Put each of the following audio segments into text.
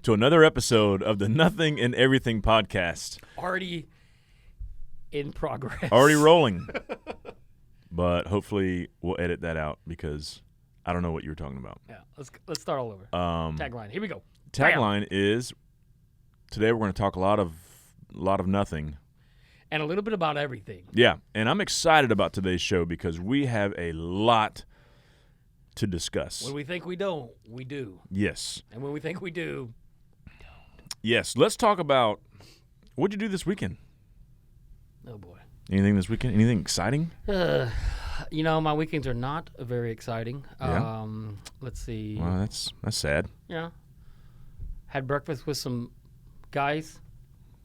to another episode of the Nothing and Everything podcast. Already in progress. Already rolling. But hopefully we'll edit that out because I don't know what you were talking about. Yeah, let's start all over. Tagline. Here we go. Tagline is today we're going to talk a lot of nothing. And a little bit about everything. Yeah, and I'm excited about today's show because we have a lot to discuss. When we think we don't, we do. Yes. And when we think we do, we don't. Yes, let's talk about what'd you do this weekend? Oh, boy. Anything this weekend? Anything exciting? My weekends are not very exciting. Yeah. Let's see. Well, that's sad. Yeah. Had breakfast with some guys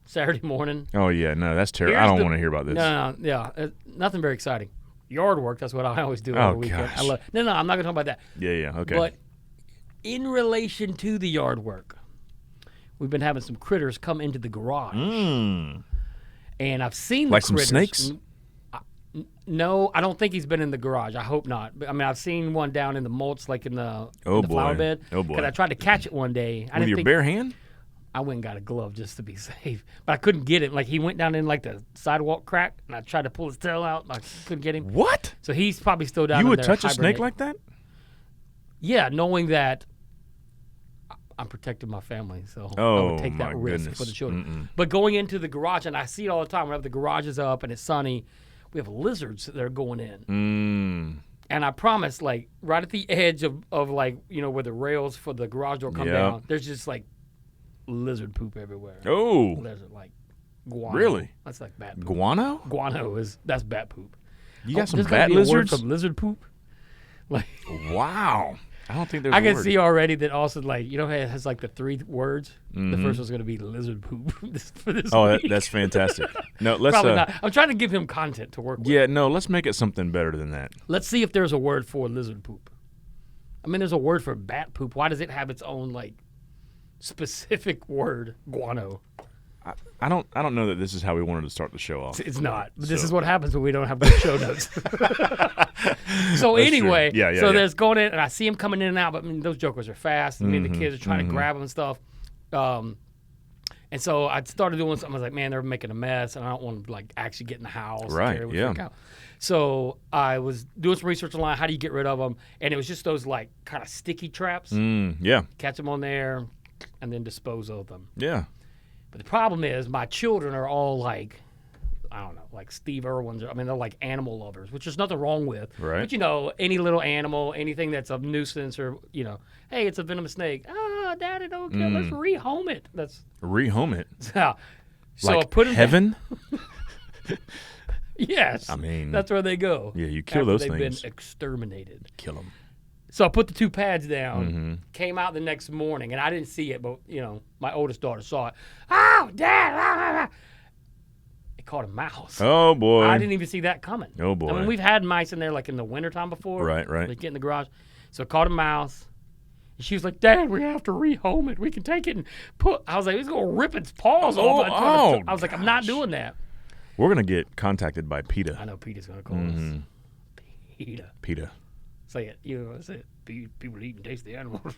Saturday morning. Oh, yeah. No, that's terrible. I don't want to hear about this. No, nothing very exciting. Yard work, that's what I always do over the weekend. Gosh. I'm not going to talk about that. Yeah, okay. But in relation to the yard work, we've been having some critters come into the garage. And I've seen like the some critters. snakes? No, I don't think he's been in the garage. I hope not. But, I've seen one down in the mulch, like in the flower bed. Oh, boy. Because I tried to catch it one day. With your bare hand? I went and got a glove just to be safe. But I couldn't get it. Like, he went down in, like, the sidewalk crack, and I tried to pull his tail out, and I couldn't get him. What? So he's probably still down You in would there touch a snake hibernating. like that? Yeah, knowing that I'm protecting my family, so I would take that risk for the children. But going into the garage, and I see it all the time, whenever the garage is up and it's sunny, we have lizards that are going in. And I promise, like, right at the edge of like, where the rails for the garage door come down, there's just, like, lizard poop everywhere. Oh. Lizard, like, guano. Really? That's like bat poop. Guano? Guano that's bat poop. You got some there's gotta bat be a word lizards? for lizard poop? Like, Wow. I don't think there's I a can word. see already that also, like, it has like the 3 words. The first one's going to be lizard poop for this week. That's fantastic. No, let's Probably not. I'm trying to give him content to work with. Yeah, no, let's make it something better than that. Let's see if there's a word for lizard poop. There's a word for bat poop. Why does it have its own, like, specific word, guano? I don't know that this is how we wanted to start the show off. It's not. But this is what happens when we don't have good show notes. So That's anyway, true. Yeah. there's going in, and I see him coming in and out, but those jokers are fast, and me and the kids are trying to grab them and stuff. And so I started doing something. I was like, man, they're making a mess, and I don't want to, like, actually get in the house. Right, Carrie would yeah. freak out. So I was doing some research online. How do you get rid of them? And it was just those, like, kind of sticky traps. Yeah. Catch them on there, and then dispose of them. Yeah. But the problem is my children are all like, I don't know, like Steve Irwin's. They're like animal lovers, which there's nothing wrong with. Right. But, any little animal, anything that's a nuisance or, hey, it's a venomous snake. Oh, Daddy, don't kill. Let's rehome it. Rehome it. So Like I put them heaven? Yes. That's where they go. Yeah, you kill after those they've things. been exterminated. Kill them. So I put the 2 pads down, came out the next morning, and I didn't see it, but, my oldest daughter saw it. Oh, Dad! It caught a mouse. Oh, boy. I didn't even see that coming. Oh, boy. We've had mice in there, like, in the wintertime before. Right. Like, get in the garage. So it caught a mouse. And she was like, Dad, we have to rehome it. We can take it and put... I was like, it's going to rip its paws off. I was like, I'm not doing that. We're going to get contacted by PETA. I know PETA's going to call us. PETA. Say it. Say it. People eat and taste the animals.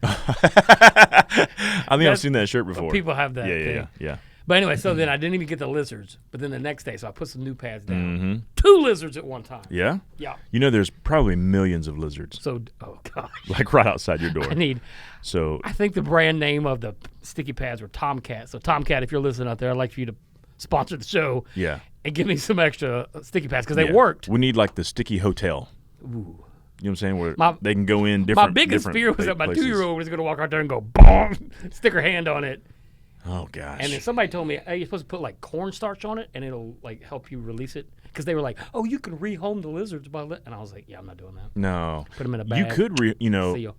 I think I've seen that shirt before. People have that thing. Yeah. But anyway, so then I didn't even get the lizards. But then the next day, so I put some new pads down. 2 lizards at one time. Yeah? Yeah. There's probably millions of lizards. So, oh, gosh. Like right outside your door. I think the brand name of the sticky pads were Tomcat. So, Tomcat, if you're listening out there, I'd like for you to sponsor the show. Yeah. And give me some extra sticky pads because they worked. We need, like, the sticky hotel. Ooh. You know what I'm saying? Where they can go in different My biggest different fear was that my places. 2-year-old was going to walk out there and go, boom, stick her hand on it. Oh, gosh. And then somebody told me, hey, you're supposed to put, like, cornstarch on it, and it'll, like, help you release it. Because they were like, oh, you can rehome the lizards by and I was like, yeah, I'm not doing that. No. Put them in a bag. You could, Seal.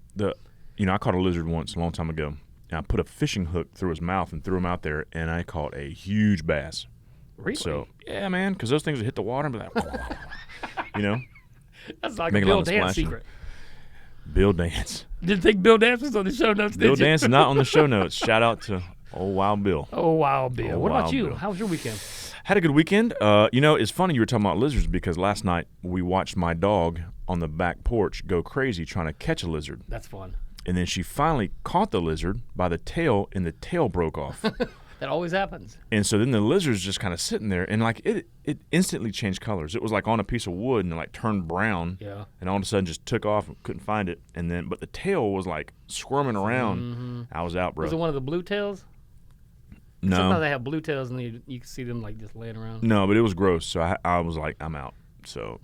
I caught a lizard once a long time ago, and I put a fishing hook through his mouth and threw him out there, and I caught a huge bass. Really? So, yeah, man, because those things would hit the water and be like, That's like Make a a lot Bill of Dance splashing. secret. Bill Dance. Didn't think Bill Dance was on the show notes, Bill did you? Dance is not on the show notes. Shout out to old Wild Bill. Oh, wow, Bill. What about Wild you? Bill. How was your weekend? Had a good weekend. It's funny you were talking about lizards because last night we watched my dog on the back porch go crazy trying to catch a lizard. That's fun. And then she finally caught the lizard by the tail, and the tail broke off. That always happens. And so then the lizard's just kind of sitting there, and like it instantly changed colors. It was like on a piece of wood, and it like turned brown. Yeah. And all of a sudden just took off and couldn't find it. And then, but the tail was like squirming around. Mm-hmm. I was out, bro. Was it one of the blue tails? No. Sometimes they have blue tails, and you can see them like just laying around. No, but it was gross. So I was like, I'm out. So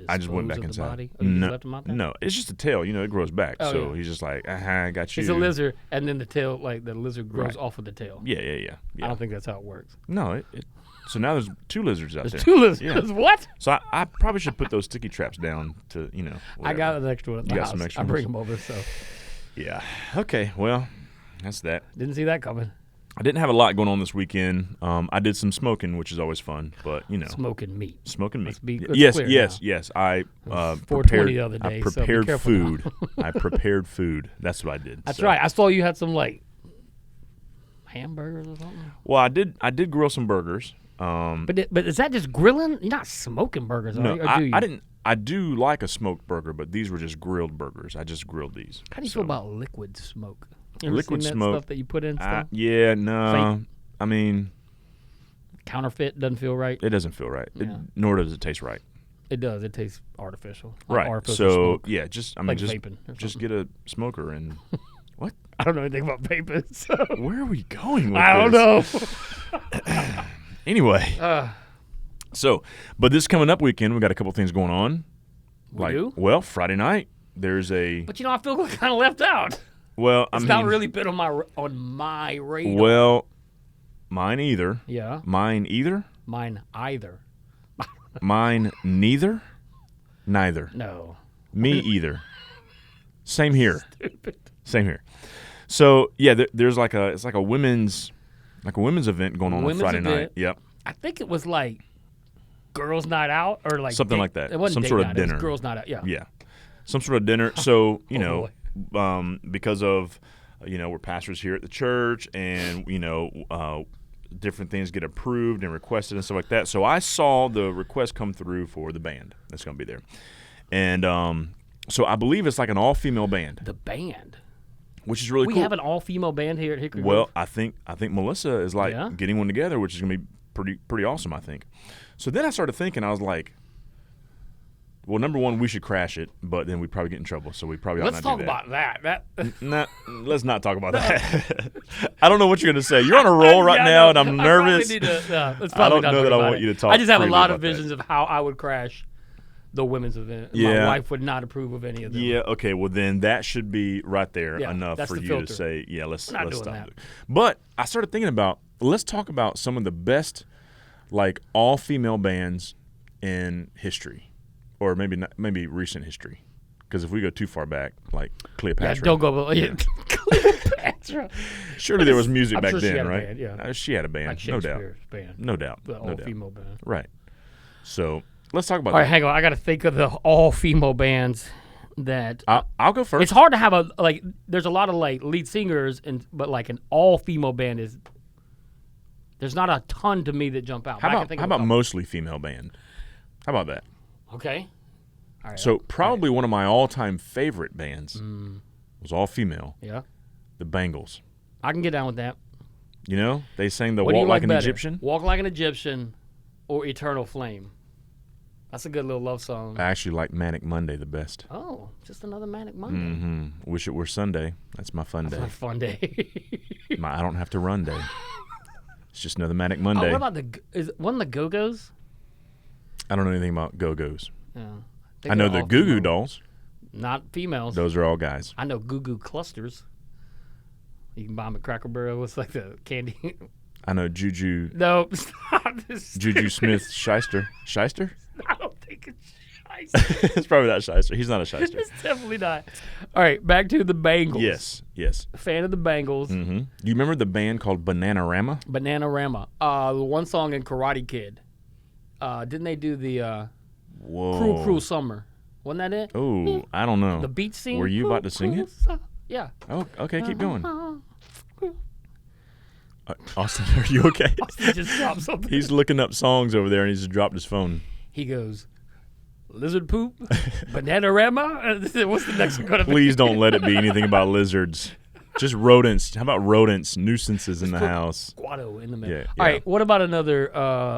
I just went back inside. Body? Oh, you just left him out there? No, it's just a tail. You know, it grows back. Oh, so yeah. he's just like, I got you. It's a lizard, and then the tail, like the lizard grows off of the tail. Yeah. I don't think that's how it works. No, so now there's 2 lizards out there. There's 2 lizards. Yeah. What? So I probably should put those sticky traps down to, whatever. I got an extra one at the house. Some extra I bring them over, so. Yeah. Okay, well, that's that. Didn't see that coming. I didn't have a lot going on this weekend. I did some smoking, which is always fun, but smoking meat. Yes. I prepared the other day. I prepared so food. I prepared food. That's what I did. That's right. I saw you had some like hamburgers or something. Well, I did grill some burgers. But is that just grilling? You're not smoking burgers, no, or do you? I didn't. I do like a smoked burger, but these were just grilled burgers. I just grilled these. How do you feel about liquid smoke? You ever liquid seen that smoke stuff that you put in stuff? Yeah, no. Fake. I mean, counterfeit doesn't feel right. It doesn't feel right. Yeah. Nor does it taste right. It does. It tastes artificial. Right. Artificial so smoke. yeah, just vaping. Just get a smoker and what? I don't know anything about vaping. So. Where are we going with I don't know. Anyway. But this coming up weekend, we got a couple things going on. We do? Well, Friday night there's a. But I feel kind of left out. Well, it's not really been on my radar. Well, mine either. Yeah. Mine either. Mine either. Mine neither. Neither. No. Me either. Same here. Stupid. Same here. So yeah, there's it's like a women's event going on Friday night. Yep. I think it was like girls' night out or like something like that. It wasn't some sort of night, dinner. It was girls' night out. Yeah. Yeah. Some sort of dinner. So because of we're pastors here at the church, and different things get approved and requested and stuff like that. So I saw the request come through for the band that's going to be there, and so I believe it's like an all-female band. The band, which is really cool. We have an all-female band here at Hickory Grove. Well, I think Melissa is getting one together, which is going to be pretty awesome, I think. So then I started thinking, I was like, well, number one, we should crash it, but then we'd probably get in trouble, so we probably ought not do that. Let's talk about that. Let's not talk about that. I don't know what you're going to say. You're on a roll right now, and I'm nervous. I don't know that I want you to talk. I just have a lot of visions of how I would crash the women's event. Yeah. My wife would not approve of any of them. Yeah, okay, well then that should be right there enough for you to say, yeah, let's stop. But I started thinking about, let's talk about some of the best like all-female bands in history. Or maybe recent history, because if we go too far back, like Cleopatra. Yeah, don't go. Cleopatra. Surely there was music I'm back sure then, she had right? A band, yeah. She had a band, like no doubt. Band. No doubt. The all-female band. Right. So let's talk about that. All right, hang on. I got to think of the all-female bands that. I'll go first. It's hard to have there's a lot of lead singers, but like an all-female band is. There's not a ton to me that jump out. How about mostly female band? How about that? Okay. All right. So probably one of my all-time favorite bands was all female. Yeah. The Bangles. I can get down with that. They sang the Walk Like an Egyptian. Walk Like an Egyptian or Eternal Flame. That's a good little love song. I actually like Manic Monday the best. Oh, just another Manic Monday. Mm-hmm. Wish it were Sunday. That's my fun day. That's my fun day. I don't have to run day. It's just another Manic Monday. What about one of the Go-Go's? I don't know anything about Go-Go's. Yeah. I know the Goo Goo Dolls. Not females. Those are all guys. I know Goo Goo Clusters. You can buy them at Cracker Barrel. It's like the candy. I know Juju. No, stop this. Juju Smith Shyster. Shyster? I don't think it's Shyster. It's probably not Shyster. He's not a Shyster. It's definitely not. All right, back to the Bangles. Yes. Fan of the Bangles. Mm-hmm. Do you remember the band called Bananarama? Bananarama. The one song in Karate Kid. Didn't they do the Cruel Summer? Wasn't that it? Oh, I don't know. The beach scene? Were you about to sing it? Yeah. Oh, okay, keep going. Austin, are you okay? Austin just dropped something. He's looking up songs over there, and he's just dropped his phone. He goes, lizard poop, Bananarama. What's the next one going to be? Please don't let it be anything about lizards. Just rodents. How about rodents? Nuisances in the house. Guano in the middle. Yeah, All right. What about another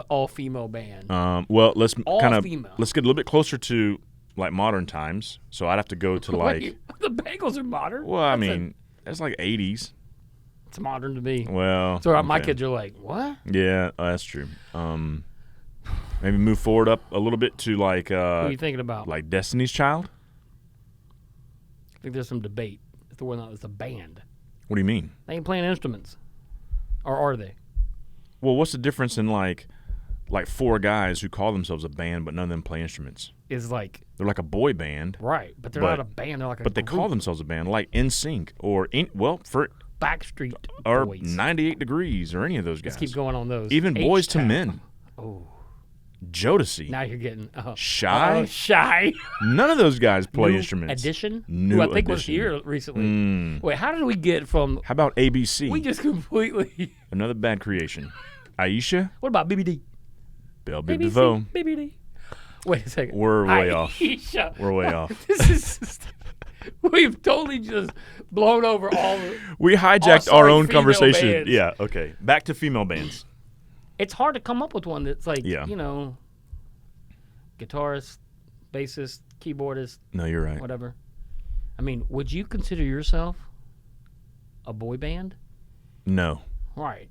all-female band? Well, let's get a little bit closer to like modern times. So I'd have to go to like. Wait, the Bengals are modern. Well, I mean, that's like 80s. It's modern to me. Well, so my kids are like, what? Yeah, that's true. Maybe move forward up a little bit to like. What are you thinking about? Like Destiny's Child. I think there's some debate as to whether or not it's a band. What do you mean? They ain't playing instruments, or are they? Well, what's the difference in like four guys who call themselves a band but none of them play instruments? Is like they're like a boy band, right? But they're not a band. They're like a but they call themselves a band, like NSYNC or for Backstreet or Boys. 98 Degrees or any of those guys. Let's keep going on those. Even Boys to Men. Oh, Jodeci. now you're getting Shy. Shy. None of those guys play New instruments. Edition, New who I think Edition. was here recently. Wait, how did we get from? How about ABC? We just completely. Another bad creation. Aisha. What about BBD? Belle Biv DeVoe. BBD. Wait a second. We're way off. Aisha. We're way off. This is. We've totally just blown over all. We hijacked our own conversation. Bands. Yeah. Okay. Back to female bands. It's hard to come up with one that's like, Yeah. Guitarist, bassist, keyboardist. No, you're right. Whatever. I mean, would you consider yourself a boy band? No. Right.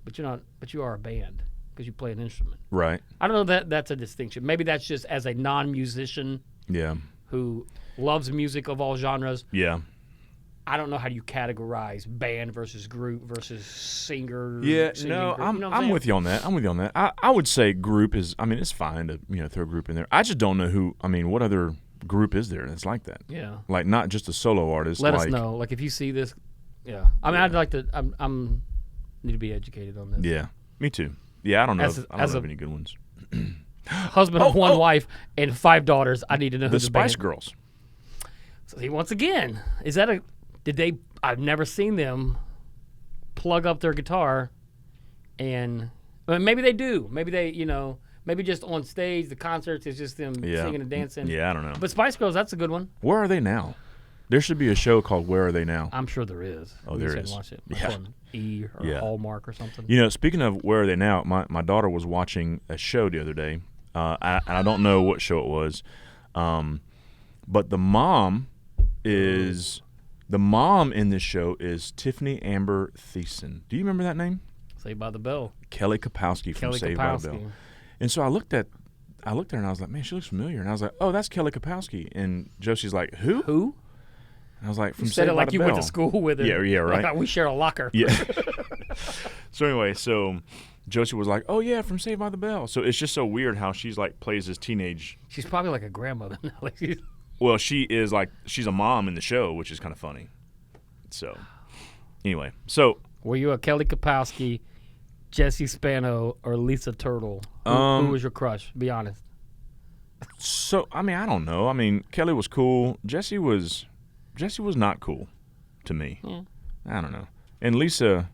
But you're not. But you are a band because you play an instrument. Right. I don't know that that's a distinction. Maybe that's just as a non-musician. Yeah. Who loves music of all genres. Yeah. I don't know how you categorize band versus group versus singer. Yeah, no, group. I'm with you on that. I would say group is. I mean, it's fine to throw a group in there. I just don't know who. I mean, what other group is there that's like that? Yeah, like not just a solo artist. Let us know. Like if you see this. Yeah, I mean, I'd like to. I'm need to be educated on this. Yeah, me too. Yeah, I don't know. I don't know of any good ones. Husband of one wife and 5 daughters. I need to know who the Spice Girls. So once again, is that a? Did they? I've never seen them plug up their guitar, and maybe they do. Maybe they, maybe just on stage, the concerts is just them singing and dancing. Yeah, I don't know. But Spice Girls, that's a good one. Where are they now? There should be a show called Where Are They Now? I'm sure there is. Oh, there is. Watch it. Yeah. On E or Hallmark or something. Speaking of Where Are They Now, my daughter was watching a show the other day, and I don't know what show it was, but the mom in this show is Tiffany Amber Thiessen. Do you remember that name? Saved by the Bell. Kelly Kapowski from Saved by the Bell. And so I looked at her and I was like, man, she looks familiar. And I was like, oh, that's Kelly Kapowski. And Josie's like, who? Who? And I was like, from you said Saved it by like the you Bell. went to school with her. Yeah, right. Like we share a locker. Yeah. So anyway, Josie was like, oh, yeah, from Saved by the Bell. So it's just so weird how she's like plays this teenage. She's probably like a grandmother now. Well, she's a mom in the show, which is kind of funny. So, anyway, were you a Kelly Kapowski, Jessie Spano, or Lisa Turtle? Who was your crush? Be honest. So, I mean, I don't know. I mean, Kelly was cool. Jessie was not cool to me. Yeah. I don't know. And Lisa,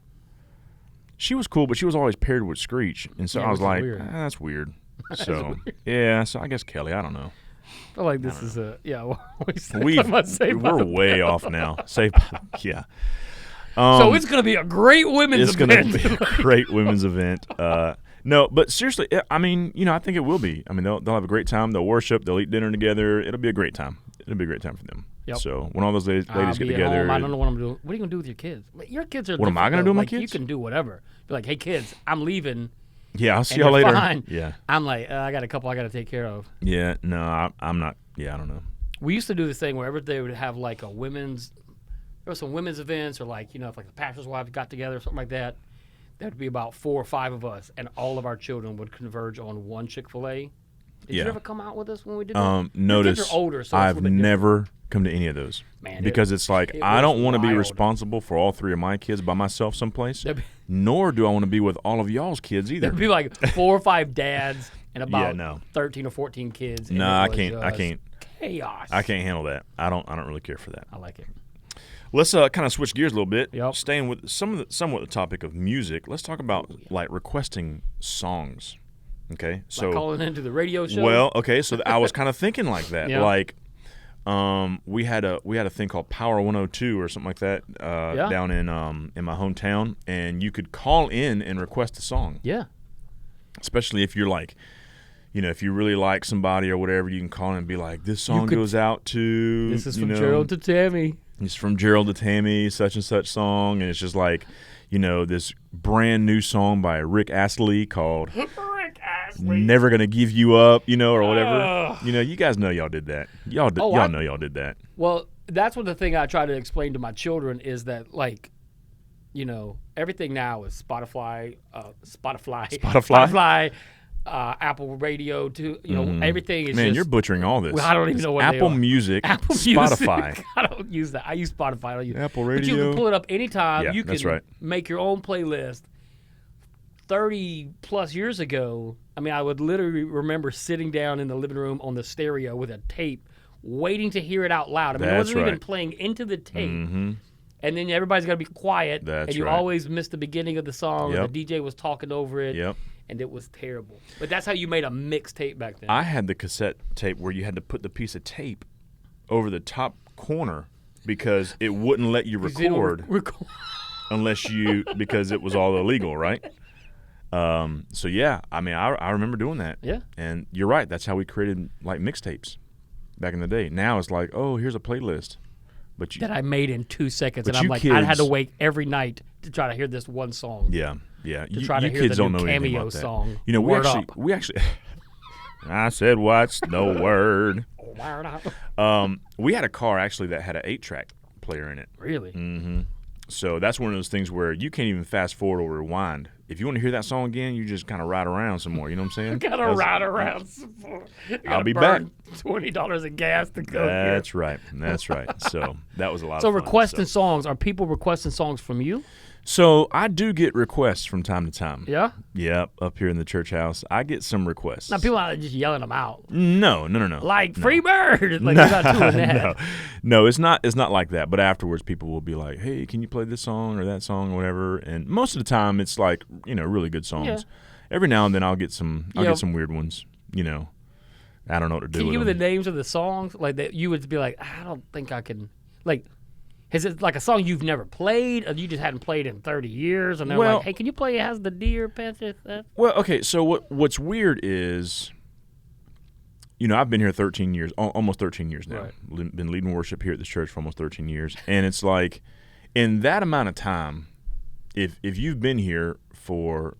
she was cool, but she was always paired with Screech, and so I was like, that's weird. So, yeah. So I guess Kelly. I don't know. I feel like this is we're way off now. So it's going to be a great women's event. It's going to be a great women's event. No, but seriously, I mean, I think it will be. I mean, they'll have a great time. They'll worship. They'll eat dinner together. It'll be a great time. It'll be a great time for them. Yep. So when all those ladies get together, home. I don't know what I'm doing. What are you going to do with your kids? Your kids are. What am I going to do with my kids? You can do whatever. Be like, hey kids, I'm leaving. Yeah, I'll see y'all later. Fine. Yeah. I'm like, I got a couple I got to take care of. Yeah, no, I'm not. Yeah, I don't know. We used to do this thing wherever they would have like there were some women's events or like, if like the pastor's wives got together or something like that, there'd be about 4 or 5 of us and all of our children would converge on one Chick-fil-A. Did you ever come out with us when we did that? Notice, kids are older, so I've never come to any of those. Man, because it's like, I don't want to be responsible for all 3 of my kids by myself someplace, nor do I want to be with all of y'all's kids either. There'd be like 4 or 5 dads and about 13 or 14 kids. No, I can't. Chaos. I can't handle that. I don't really care for that. I like it. Let's kind of switch gears a little bit. Yep. Staying with somewhat the topic of music, let's talk about like requesting songs. Okay, so like calling into the radio show. Well, okay, so I was kind of thinking like that. Yeah. Like, we had a thing called Power 102 or something like that down in my hometown, and you could call in and request a song. Yeah. Especially if you're like, if you really like somebody or whatever, you can call in and be like, this song goes out to. This is from Gerald to Tammy. It's from Gerald to Tammy, such and such song, and it's just like, this brand new song by Rick Astley called Never Gonna Give You Up, or whatever. You guys know y'all did that. Y'all know y'all did that. Well, that's one of the things I try to explain to my children is that, like, everything now is Spotify, Apple Radio, too. Everything is Man, you're butchering all this. Well, I don't even know what Apple they are. Music, Apple Spotify. Music. I don't use that. I use Spotify. I don't use Apple Radio. But you can pull it up anytime. Yeah, you can that's right. make your own playlist. 30-plus years ago, I would literally remember sitting down in the living room on the stereo with a tape, waiting to hear it out loud. It wasn't even playing into the tape. Mm-hmm. And then everybody's got to be quiet. And you always miss the beginning of the song. Yep. And the DJ was talking over it. Yep. And it was terrible. But that's how you made a mixtape back then. I had the cassette tape where you had to put the piece of tape over the top corner because it wouldn't let you record because it was all illegal, right? So yeah, I remember doing that. Yeah. And you're right. That's how we created like mixtapes back in the day. Now it's like, oh, here's a playlist. That I made in 2 seconds, and I'm like, I had to wait every night to try to hear this one song. Yeah. To try to hear the new Cameo song. We actually. I said, what's the word? We had a car actually that had an 8-track player in it. Really? Mm-hmm. So that's one of those things where you can't even fast forward or rewind. If you want to hear that song again, you just kind of ride around some more. You know what I'm saying? You gotta ride around some more. I'll be back. $20 of gas to go. That's right. So that was a lot of fun. So requesting songs. Are people requesting songs from you? So I do get requests from time to time. Yeah? Yep, up here in the church house. I get some requests. Now, people are just yelling them out. No. Like, free bird. Like, you're not doing that. No, it's not like that. But afterwards, people will be like, hey, can you play this song or that song or whatever? And most of the time, it's like, really good songs. Yeah. Every now and then, I'll get some weird ones, I don't know what to do with them. Can you give me the names of the songs? Like, that you would be like, I don't think I can, like... Is it like a song you've never played, or you just hadn't played in 30 years, and they're like, hey, can you play Has the Deer Panther? Well, okay, so what's weird is, I've been here 13 years, almost 13 years now. Right. Been leading worship here at this church for almost 13 years. And it's like, in that amount of time, if you've been here for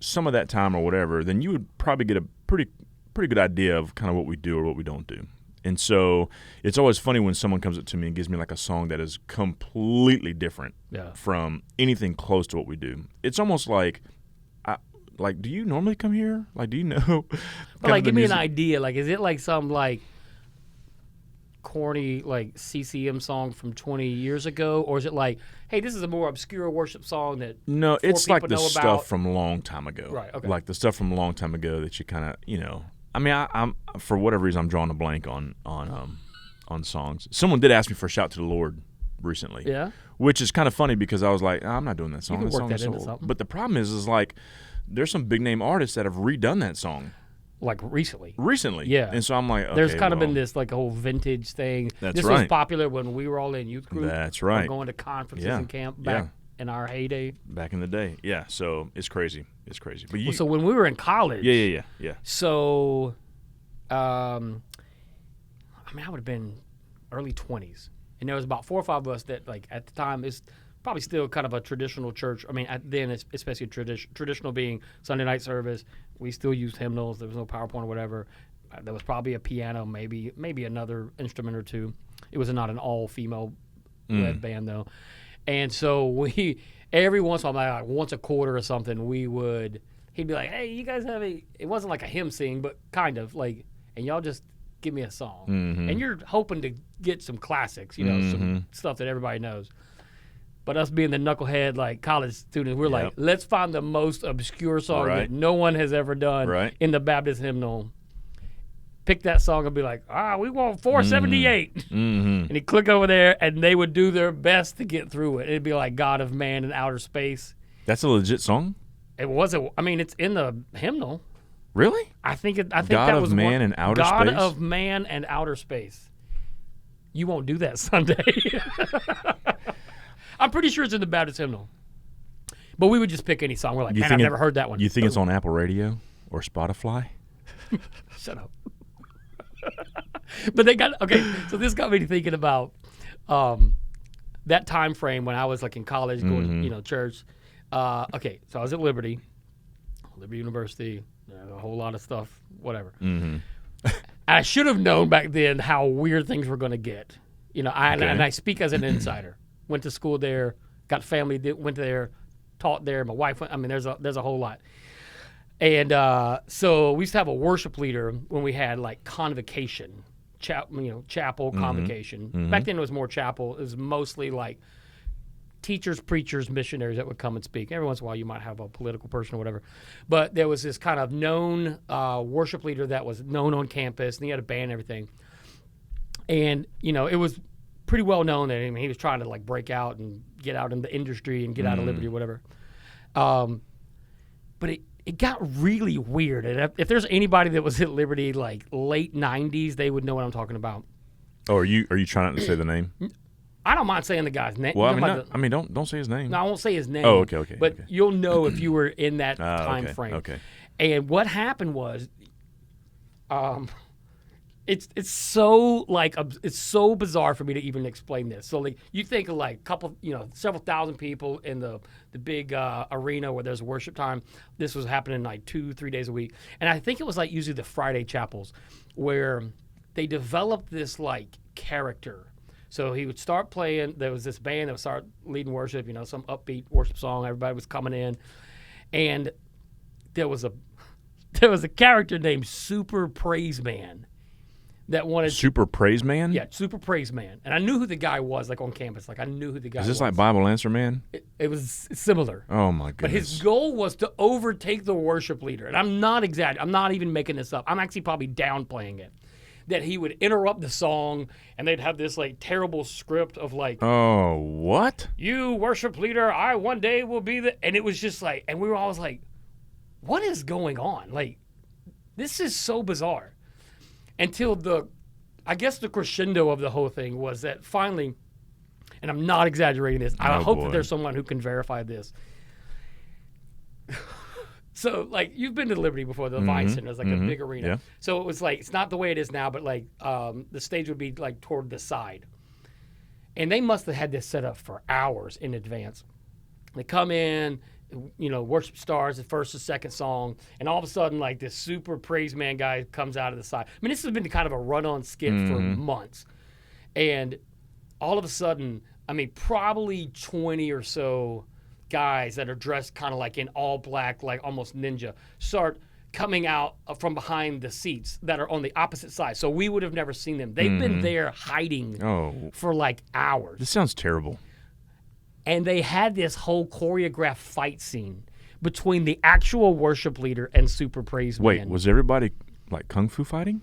some of that time or whatever, then you would probably get a pretty good idea of kind of what we do or what we don't do. And so it's always funny when someone comes up to me and gives me like a song that is completely different from anything close to what we do. It's almost like, do you normally come here? Like, do you know? But like, give me an idea. Like, is it like some like corny like CCM song from 20 years ago, or is it like, hey, this is a more obscure worship song that it's like the stuff from a long time ago. Right. Okay. Like the stuff from a long time ago that you kind of I'm for whatever reason I'm drawing a blank on songs. Someone did ask me for a shout to the Lord recently. Yeah. Which is kind of funny because I was like, I'm not doing that song. You can that work song that into something. But the problem is like there's some big name artists that have redone that song. Like recently. Yeah. And so I'm like, okay, there's kind of been this like a whole vintage thing. This was popular when we were all in youth group. That's right. Going to conferences and camp back in our heyday. Back in the day. Yeah. So it's crazy. But so when we were in college. Yeah. So I would have been early 20s. And there was about 4 or 5 of us that, like, at the time, is probably still kind of a traditional church. Then especially traditional being Sunday night service. We still used hymnals. There was no PowerPoint or whatever. There was probably a piano, maybe another instrument or two. It was not an all-female led band, though. And so we, every once in a while, like once a quarter or something, he'd be like, hey, you guys have it wasn't like a hymn sing, but kind of, like, and y'all just give me a song. Mm-hmm. And you're hoping to get some classics, some stuff that everybody knows. But us being the knucklehead, like, college students, we're like, let's find the most obscure song that no one has ever done in the Baptist hymnal. Pick that song and be like, we want 478. Mm-hmm. And he'd click over there, and they would do their best to get through it. It'd be like God of Man in Outer Space. That's a legit song? It wasn't. It's in the hymnal. Really? I think God that was of Man and Outer God Space? of Man and Outer Space. You won't do that Sunday. I'm pretty sure it's in the Baptist hymnal. But we would just pick any song. We're like, man, I've never heard that one. You think it's on Apple Radio or Spotify? Shut up. But so this got me thinking about that time frame when I was like in college going to church. So I was at Liberty University, a whole lot of stuff, whatever. I should have known back then how weird things were going to get. And I speak as an insider. Went to school there, got family, went there, taught there. My wife went. I mean, there's a whole lot. And so we used to have a worship leader when we had like convocation, chapel convocation. Back then it was more chapel. It was mostly like teachers, preachers, missionaries that would come and speak. Every once in a while you might have a political person or whatever. But there was this kind of known worship leader that was known on campus, and he had a band and everything. And, it was pretty well known that he was trying to like break out and get out in the industry and get out of Liberty or whatever. But it got really weird. And if there's anybody that was at Liberty like late 90s, they would know what I'm talking about. Oh, are you trying not to say the name? I don't mind saying the guy's name. Well, don't say his name. No, I won't say his name. Oh, okay. But you'll know if you were in that time frame. Okay. And what happened was, it's so like it's so bizarre for me to even explain this. So like you think of like several thousand people in the big arena where there's worship time. This was happening like 2-3 days a week, and I think it was like usually the Friday chapels where they developed this like character. So he would start playing. There was this band that would start leading worship. Some upbeat worship song. Everybody was coming in, and there was a character named Super Praise Man. That wanted Super Praise Man? Yeah, Super Praise Man. And I knew who the guy was, like on campus. Like I knew who the guy was. Is this like Bible Answer Man? It was similar. Oh my goodness. But his goal was to overtake the worship leader. And I'm not exaggerating. I'm not even making this up. I'm actually probably downplaying it. That he would interrupt the song and they'd have this like terrible script of like, oh, what? You worship leader, I one day will be the, and it was just like, and we were always like, what is going on? Like, this is so bizarre. Until I guess the crescendo of the whole thing was that finally, and I'm not exaggerating this, I hope that there's someone who can verify this. So, like, you've been to Liberty before, the Vine Center is like a big arena. Yeah. So it was like, it's not the way it is now, but like the stage would be like toward the side. And they must have had this set up for hours in advance. They come in, worship stars, the first or second song, and all of a sudden, like, this Super Praise Man guy comes out of the side. I mean, this has been kind of a run-on skit for months. And all of a sudden, probably 20 or so guys that are dressed kind of like in all black, like almost ninja, start coming out from behind the seats that are on the opposite side. So we would have never seen them. They've been there hiding for like hours. This sounds terrible. And they had this whole choreographed fight scene between the actual worship leader and Super Praise Man. Wait, was everybody like kung fu fighting?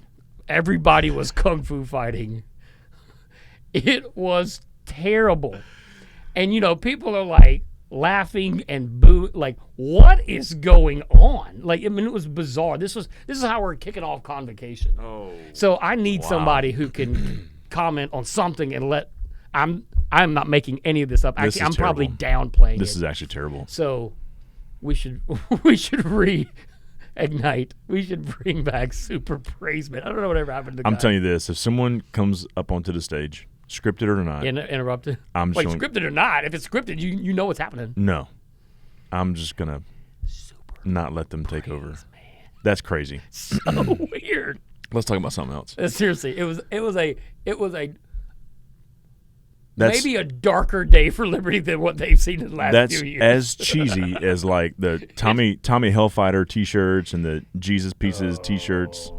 Everybody was kung fu fighting. It was terrible. And, people are like laughing and boo, like, what is going on? Like, it was bizarre. This is how we're kicking off convocation. Oh. So I need somebody who can comment on something and I'm not making any of this up. Actually, I'm probably downplaying it. This is actually terrible. So we should reignite. We should bring back Super Praise Man. I don't know whatever happened to the guy. I'm telling you this. If someone comes up onto the stage, scripted or not. Interrupted? Scripted or not. If it's scripted, you know what's happening. No. I'm just going to not let them take over. Man. That's crazy. So weird. Let's talk about something else. Seriously, it was a maybe a darker day for Liberty than what they've seen in the last few years. That's as cheesy as like the Tommy Hellfighter T-shirts and the Jesus Pieces T-shirts.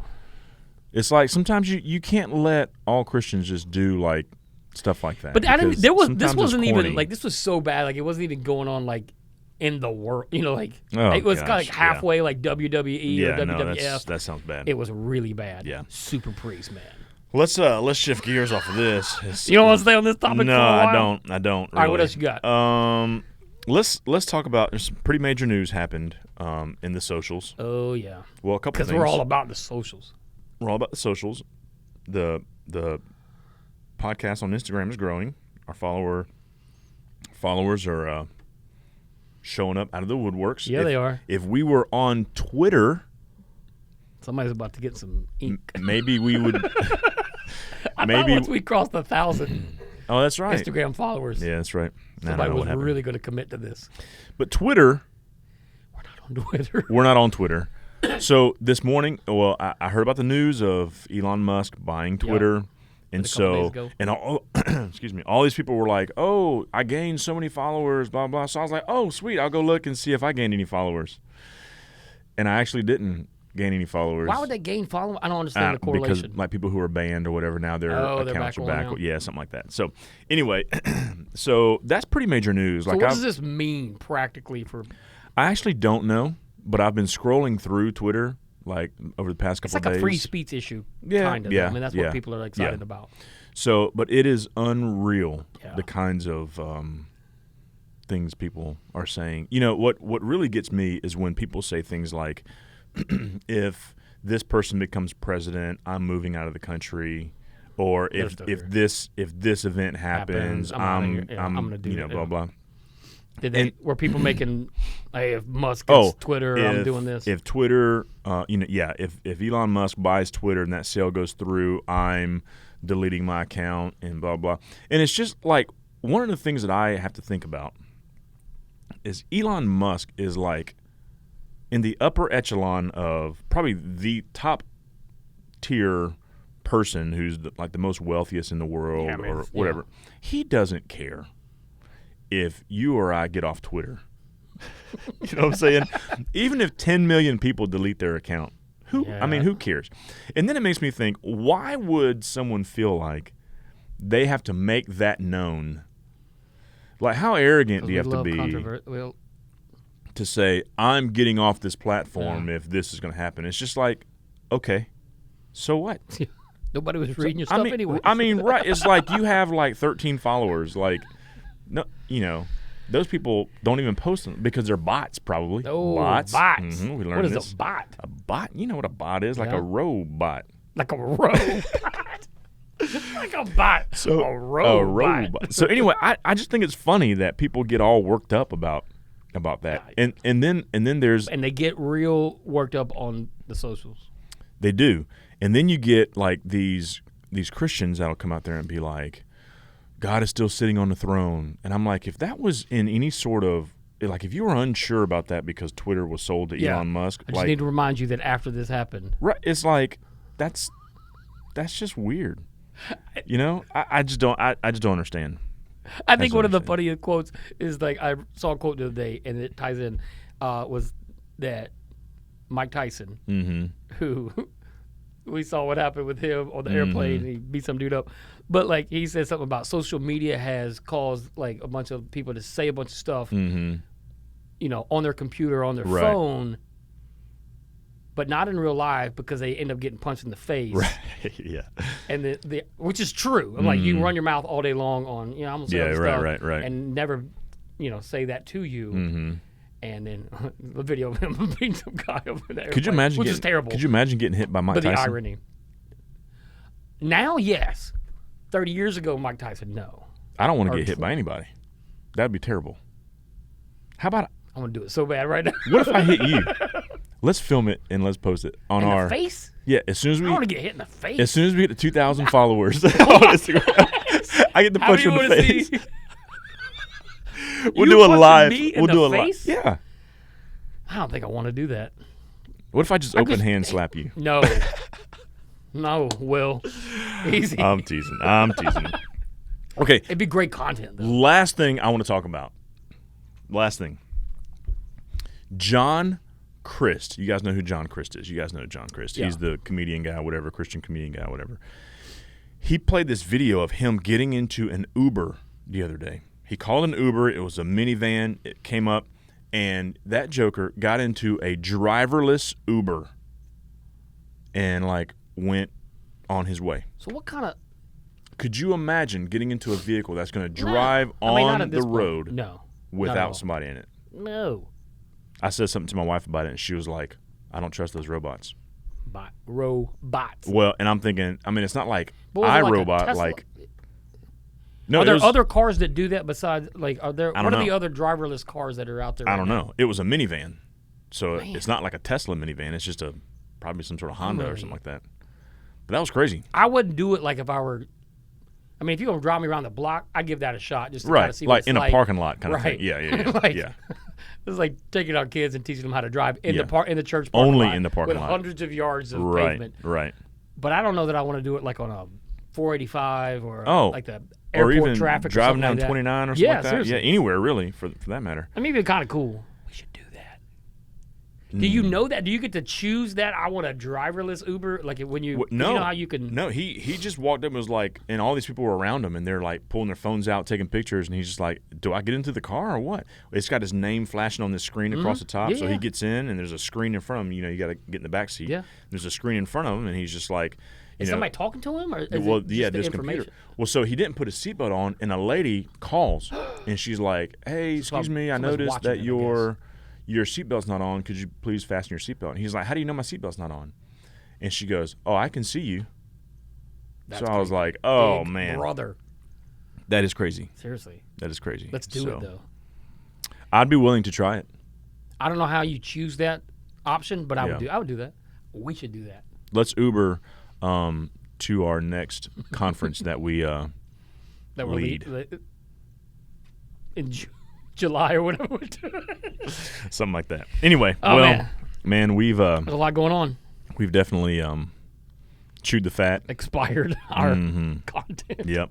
It's like sometimes you can't let all Christians just do like stuff like that. But this wasn't even like, this was so bad, like it wasn't even going on like in the world, like it was kind of like halfway like WWE or WWF. No, that sounds bad. It was really bad. Yeah. Super Praise Man. Let's shift gears off of this. You don't want to stay on this topic? No, for a while? I don't. Really. All right, what else you got? let's talk about. There's some pretty major news happened in the socials. Oh yeah. Well, a couple things. Because we're all about the socials. We're all about the socials. The podcast on Instagram is growing. Our followers are showing up out of the woodworks. Yeah, they are. If we were on Twitter, somebody's about to get some ink. Maybe we would. Maybe once we crossed 1,000. Oh, that's right. Instagram followers. Yeah, that's right. Somebody was really going to commit to this. But Twitter. We're not on Twitter. We're not on Twitter. So this morning, well, I heard about the news of Elon Musk buying Twitter. Yep. And so, and all, excuse me, all these people were like, "Oh, I gained so many followers, blah blah." So I was like, "Oh, sweet, I'll go look and see if I gained any followers." And I actually didn't gain any followers. Why would they gain followers? I don't understand the correlation. Because like people who are banned or whatever, now their accounts are back. Yeah, something like that. So anyway, so that's pretty major news. So like, what does this mean practically for? I actually don't know, but I've been scrolling through Twitter. Like over the past couple of days. It's like a free speech issue, kind of. I mean, that's what people are excited about. So, but it is unreal the kinds of things people are saying. You know, what really gets me is when people say things like, if this person becomes president, I'm moving out of the country. Or if this event happens, I'm going to do blah, blah. Were people making, hey, if Musk gets Twitter, I'm doing this? If Twitter, if Elon Musk buys Twitter and that sale goes through, I'm deleting my account and blah, blah. And it's just like one of the things that I have to think about is Elon Musk is like in the upper echelon of probably the top tier person who's like the most wealthiest in the world or whatever. Yeah. He doesn't care if you or I get off Twitter. You know what I'm saying? Even if 10 million people delete their account, who cares? And then it makes me think, why would someone feel like they have to make that known? Like, how arrogant do you have to be to say, I'm getting off this platform if this is going to happen? It's just like, okay, so what? Nobody was reading your stuff anyway. I mean, right. It's like you have like 13 followers. Like, no, you know, those people don't even post them because they're bots, probably. Oh, bots. Mm-hmm. We learned what is this. A bot? A bot? You know what a bot is? Like a robot. Like a robot. Like a bot. So, a robot. So anyway, I just think it's funny that people get all worked up about that. And then there's... And they get real worked up on the socials. They do. And then you get like these Christians that'll come out there and be like, God is still sitting on the throne. And I'm like, if that was in any sort of, like if you were unsure about that because Twitter was sold to Elon Musk. I just need to remind you that after this happened. Right. It's like, that's just weird. You know, I just don't understand. I think one of the funniest quotes is like, I saw a quote the other day and it ties in, was that Mike Tyson, who we saw what happened with him on the airplane and he beat some dude up. But like he said something about social media has caused like a bunch of people to say a bunch of stuff, you know, on their computer, on their phone, but not in real life because they end up getting punched in the face. Right. Yeah. And the which is true. Like you run your mouth all day long on, you know, I'm gonna say stuff right. and never, you know, say that to you. And then the video of him beating some guy over there. Could you imagine? Which is terrible. Could you imagine getting hit by Mike Tyson? But the irony. Now, yes. 30 years ago, Mike Tyson, no. I don't want to get hit by anybody. That'd be terrible. How about I'm gonna do it so bad right now. What if I hit you? Let's film it and let's post it on in our the face. Yeah, as soon as we. I want to get hit in the face. As soon as we get to 2,000 followers on Instagram, I get to punch you in the face. We'll do a live. We'll do a live. Yeah. I don't think I want to do that. What if I just open hand slap you? No. No, Will. Easy. I'm teasing. Okay. It'd be great content, though. Last thing I want to talk about. Last thing. John Crist. You guys know who John Crist is. You guys know John Crist. Yeah. He's the comedian guy, whatever, Christian comedian guy, whatever. He played this video of him getting into an Uber the other day. He called an Uber. It was a minivan. It came up, and that joker got into a driverless Uber and, like, went on his way. So what kind of... Could you imagine getting into a vehicle that's going to drive on the road? No. without somebody in it. No. I said something to my wife about it, and she was like, I don't trust those robots. Robots. Well, and I'm thinking, I mean, it's not like iRobot, like. No, are there other cars that do that besides, like, what are the other driverless cars that are out there? I don't know. It was a minivan. So it's not like a Tesla minivan. It's just probably some sort of Honda or something like that. But that was crazy. I wouldn't do it like if I were, I mean, if you're going to drive me around the block, I'd give that a shot just to kind of see what it's like. In a parking lot kind of thing. Yeah. Yeah. It's like taking out kids and teaching them how to drive in the church parking Only lot in the parking with lot. hundreds of yards of pavement. Right. But I don't know that I want to do it like on a 485 or like the or airport even traffic driving or down like 29 or something like that. Seriously. Yeah, anywhere really for that matter. I mean, it'd be kind of cool. We should do that. Do you know that? Do you get to choose that? I want a driverless Uber. Like when you, no, you know how you can. No, he just walked up and was like, and all these people were around him, and they're like pulling their phones out, taking pictures, and he's just like, "Do I get into the car or what?" It's got his name flashing on this screen across the top, so he gets in, and there's a screen in front of him. You know, you got to get in the back seat. Yeah, there's a screen in front of him, and he's just like. Is somebody talking to him? Or is it just this computer. Well, so he didn't put his seatbelt on, and a lady calls, and she's like, "Hey, excuse me, I noticed that your seatbelt's not on. Could you please fasten your seatbelt?" And he's like, "How do you know my seatbelt's not on?" And she goes, "Oh, I can see you." So I was like, "Oh, Big man. brother. That is crazy. Seriously. That is crazy. Let's do it, though. I'd be willing to try it. I don't know how you choose that option, but I would do that. We should do that. Let's Uber to our next conference that we lead. In July or whatever we're doing. Something like that. Anyway, man, we've there's a lot going on. We've definitely chewed the fat. Expired our content. Yep.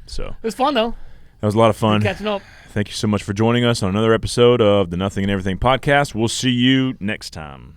So it was fun though. That was a lot of fun. Catching up. Thank you so much for joining us on another episode of the Nothing and Everything podcast. We'll see you next time.